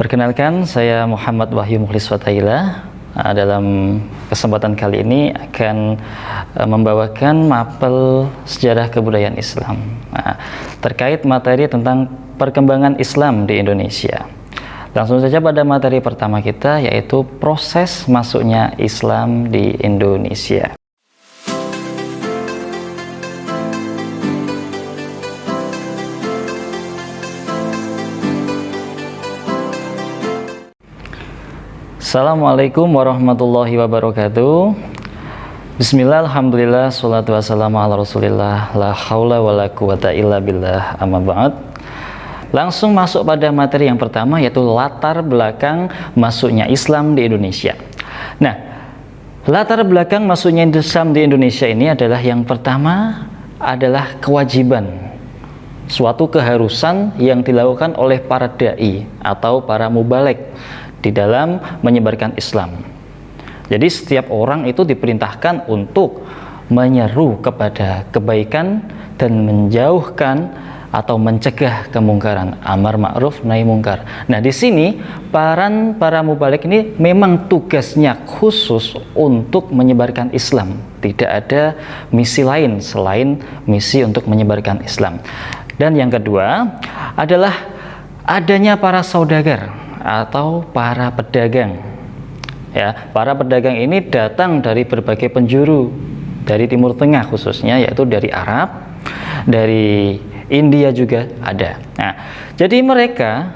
Perkenalkan, saya Muhammad Wahyu Mukhlis Fathaila. Dalam kesempatan kali ini akan membawakan mapel sejarah kebudayaan Islam terkait materi tentang perkembangan Islam di Indonesia. Langsung saja pada materi pertama kita, yaitu proses masuknya Islam di Indonesia. Assalamualaikum warahmatullahi wabarakatuh. Bismillah, alhamdulillah, salatu wassalamu ala rasulillah, la haula wa la quwata illa billah, amma ba'd. Langsung masuk pada materi yang pertama, yaitu latar belakang masuknya Islam di Indonesia. Nah, latar belakang masuknya Islam di Indonesia ini adalah, yang pertama adalah kewajiban, suatu keharusan yang dilakukan oleh para da'i atau para mubalek di dalam menyebarkan Islam. Jadi setiap orang itu diperintahkan untuk menyeru kepada kebaikan dan menjauhkan atau mencegah kemungkaran, amar ma'ruf nahi mungkar. Nah, di sini para mubalek ini memang tugasnya khusus untuk menyebarkan Islam. Tidak ada misi lain selain misi untuk menyebarkan Islam. Dan yang kedua adalah adanya para saudagar atau para pedagang. Ya, para pedagang ini datang dari berbagai penjuru, dari Timur Tengah khususnya, yaitu dari Arab, dari India juga ada. Nah, jadi mereka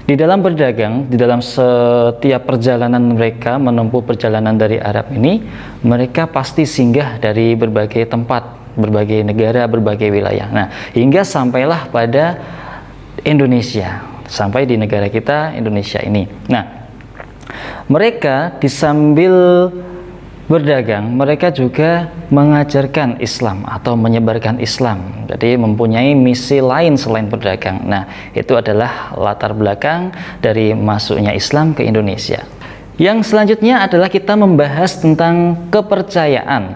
di dalam berdagang, di dalam setiap perjalanan mereka menempuh perjalanan dari Arab ini, mereka pasti singgah dari berbagai tempat, berbagai negara, berbagai wilayah. Nah, hingga sampailah pada Indonesia, sampai di negara kita Indonesia ini. Nah, mereka disambil berdagang, mereka juga mengajarkan Islam atau menyebarkan Islam. Jadi mempunyai misi lain selain berdagang. Nah, itu adalah latar belakang dari masuknya Islam ke Indonesia. Yang selanjutnya adalah kita membahas tentang kepercayaan.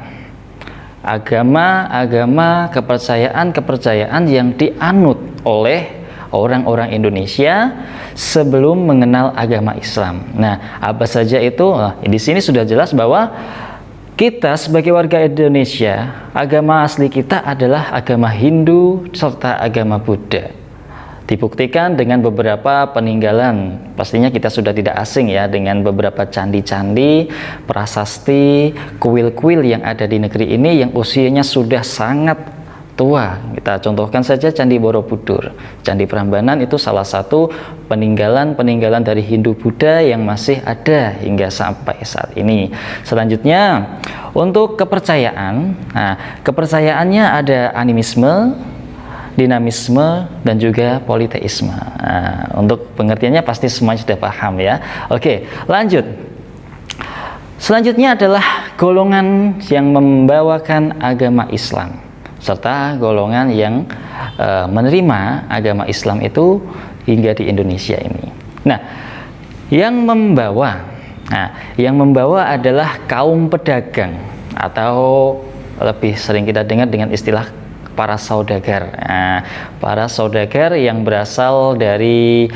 Agama, kepercayaan yang dianut oleh orang-orang Indonesia sebelum mengenal agama Islam. Nah, apa saja itu? Di sini sudah jelas bahwa kita sebagai warga Indonesia, agama asli kita adalah agama Hindu serta agama Buddha. Dibuktikan dengan beberapa peninggalan. Pastinya kita sudah tidak asing ya dengan beberapa candi-candi, prasasti, kuil-kuil yang ada di negeri ini yang usianya sudah sangat tua. Kita contohkan saja Candi Borobudur, Candi Prambanan, itu salah satu peninggalan dari Hindu Buddha yang masih ada hingga sampai saat ini. Selanjutnya untuk kepercayaan, kepercayaannya ada animisme, dinamisme, dan juga politeisme. Untuk pengertiannya pasti semuanya sudah paham ya. Oke, lanjut. Selanjutnya adalah golongan yang membawakan agama Islam serta golongan yang menerima agama Islam itu hingga di Indonesia ini. Nah, yang membawa adalah kaum pedagang, atau lebih sering kita dengar dengan istilah para saudagar. Para saudagar yang berasal dari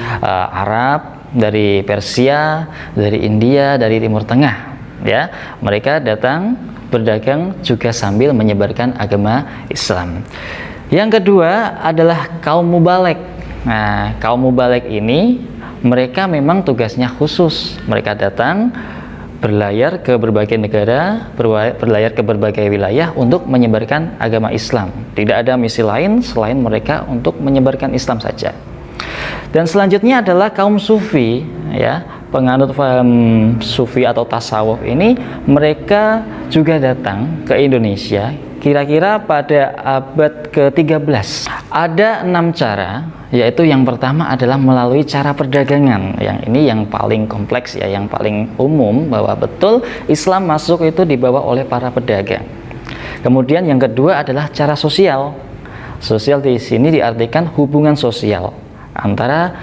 Arab, dari Persia, dari India, dari Timur Tengah. Ya, mereka datang berdagang juga sambil menyebarkan agama Islam. Yang kedua adalah kaum mubalek. Nah, kaum mubalek ini mereka memang tugasnya khusus. Mereka datang berlayar ke berbagai negara, berlayar ke berbagai wilayah untuk menyebarkan agama Islam. Tidak ada misi lain selain mereka untuk menyebarkan Islam saja. Dan selanjutnya adalah kaum sufi, ya, penganut paham sufi atau tasawuf ini, mereka juga datang ke Indonesia kira-kira pada abad ke-13. Ada 6 cara, yaitu yang pertama adalah melalui cara perdagangan. Yang ini yang paling kompleks ya, yang paling umum, bahwa betul Islam masuk itu dibawa oleh para pedagang. Kemudian yang kedua adalah cara sosial. Sosial di sini diartikan hubungan sosial antara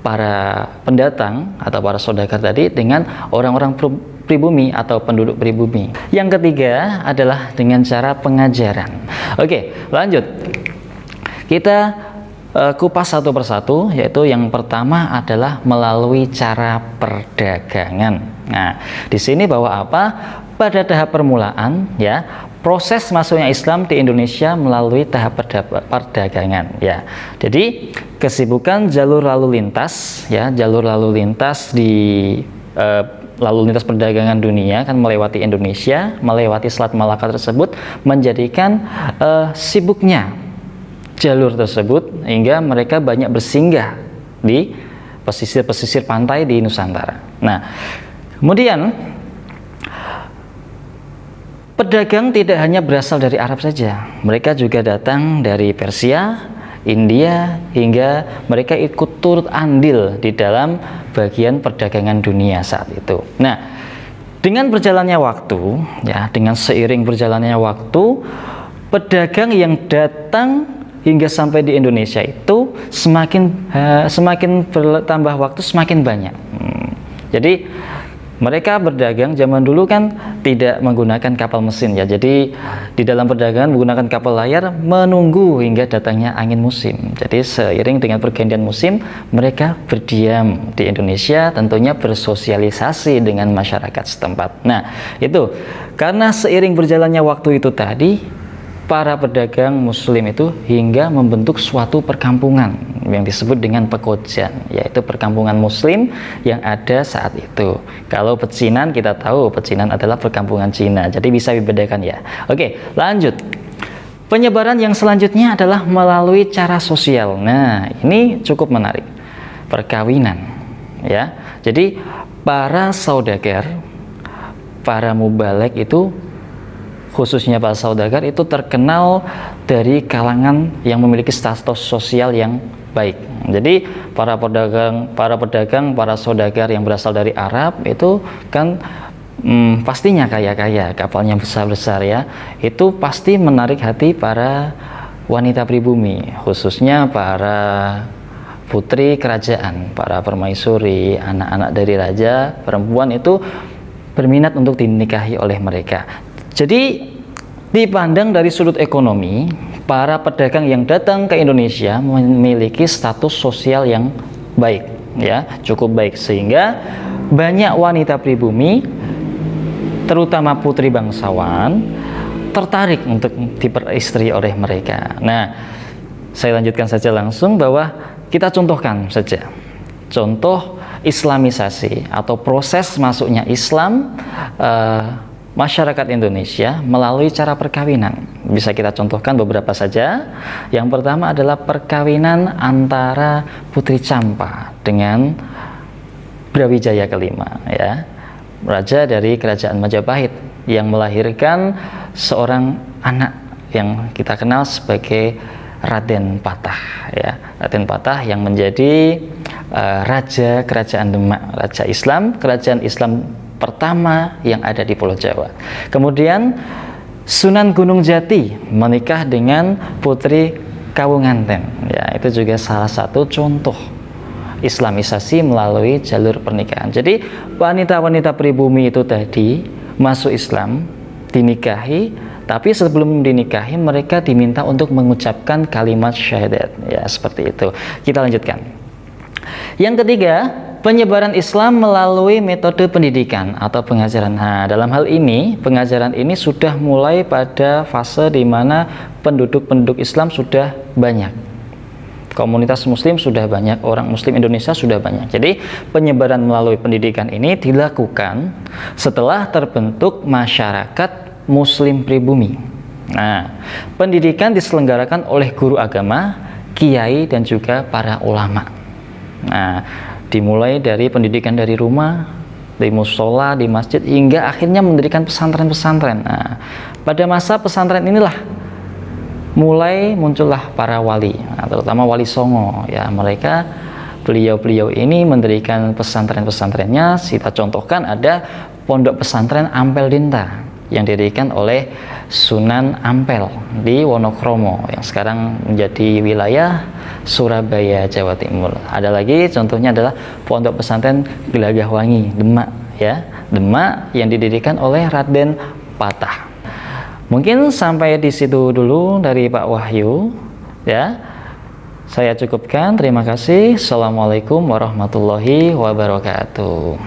para pendatang atau para saudagar tadi dengan orang-orang pribumi atau penduduk pribumi. Yang ketiga adalah dengan cara pengajaran. Oke, lanjut. Kita kupas satu persatu, yaitu yang pertama adalah melalui cara perdagangan. Nah, di sini bahwa apa? Pada tahap permulaan, ya, proses masuknya Islam di Indonesia melalui tahap perdagangan, ya. Jadi kesibukan jalur lalu lintas, ya, jalur lalu lintas di lalu lintas perdagangan dunia kan melewati Indonesia, melewati Selat Malaka tersebut, menjadikan sibuknya jalur tersebut hingga mereka banyak bersinggah di pesisir-pesisir pantai di Nusantara. Nah, kemudian pedagang tidak hanya berasal dari Arab saja, mereka juga datang dari Persia, India, hingga mereka ikut turut andil di dalam bagian perdagangan dunia saat itu. Nah, dengan berjalannya waktu, ya, dengan seiring berjalannya waktu, pedagang yang datang hingga sampai di Indonesia itu semakin bertambah waktu semakin banyak. Jadi mereka berdagang zaman dulu kan tidak menggunakan kapal mesin, ya. Jadi di dalam perdagangan menggunakan kapal layar menunggu hingga datangnya angin musim. Jadi seiring dengan pergantian musim mereka berdiam di Indonesia, tentunya bersosialisasi dengan masyarakat setempat. Nah, itu karena seiring berjalannya waktu itu tadi, para pedagang muslim itu hingga membentuk suatu perkampungan yang disebut dengan pekojan, yaitu perkampungan muslim yang ada saat itu. Kalau pecinan, kita tahu pecinan adalah perkampungan Cina, jadi bisa dibedakan, ya. Oke, lanjut. Penyebaran yang selanjutnya adalah melalui cara sosial. Nah, ini cukup menarik. Perkawinan, ya. Jadi para saudagar, para mubalek itu, khususnya para saudagar itu terkenal dari kalangan yang memiliki status sosial yang baik. Jadi para pedagang, para saudagar yang berasal dari Arab itu kan pastinya kaya-kaya, kapalnya besar-besar, ya. Itu pasti menarik hati para wanita pribumi, khususnya para putri kerajaan, para permaisuri, anak-anak dari raja, perempuan itu berminat untuk dinikahi oleh mereka. Jadi dipandang dari sudut ekonomi, para pedagang yang datang ke Indonesia memiliki status sosial yang baik, ya, cukup baik, sehingga banyak wanita pribumi, terutama putri bangsawan, tertarik untuk diperistri oleh mereka. Nah, saya lanjutkan saja langsung bahwa kita contohkan saja contoh islamisasi atau proses masuknya Islam masyarakat Indonesia melalui cara perkawinan. Bisa kita contohkan beberapa saja. Yang pertama adalah perkawinan antara Putri Campa dengan Brawijaya kelima, ya, raja dari kerajaan Majapahit yang melahirkan seorang anak yang kita kenal sebagai Raden Patah, ya. Raden Patah yang menjadi raja kerajaan Demak, raja Islam, kerajaan Islam pertama yang ada di Pulau Jawa. Kemudian Sunan Gunung Jati menikah dengan Putri Kawunganten, ya, itu juga salah satu contoh islamisasi melalui jalur pernikahan. Jadi wanita-wanita pribumi itu tadi masuk Islam, dinikahi, tapi sebelum dinikahi mereka diminta untuk mengucapkan kalimat syahadat, ya, seperti itu. Kita lanjutkan. Yang ketiga, penyebaran Islam melalui metode pendidikan atau pengajaran. Nah, dalam hal ini, pengajaran ini sudah mulai pada fase di mana penduduk Islam sudah banyak. Komunitas muslim sudah banyak, orang muslim Indonesia sudah banyak. Jadi, penyebaran melalui pendidikan ini dilakukan setelah terbentuk masyarakat muslim pribumi. Nah, pendidikan diselenggarakan oleh guru agama, kiai, dan juga para ulama. Nah, dimulai dari pendidikan dari rumah, di musola, di masjid, hingga akhirnya mendirikan pesantren-pesantren. Nah, pada masa pesantren inilah mulai muncullah para wali, nah, terutama Wali Songo, ya. Mereka, beliau-beliau ini mendirikan pesantren-pesantrennya. Kita contohkan ada Pondok Pesantren Ampel Dinta yang didirikan oleh Sunan Ampel di Wonokromo yang sekarang menjadi wilayah Surabaya, Jawa Timur. Ada lagi contohnya adalah Pondok Pesantren Gelagahwangi, Demak, ya, Demak, yang didirikan oleh Raden Patah. Mungkin sampai di situ dulu dari Pak Wahyu, ya. Saya cukupkan, terima kasih. Assalamualaikum warahmatullahi wabarakatuh.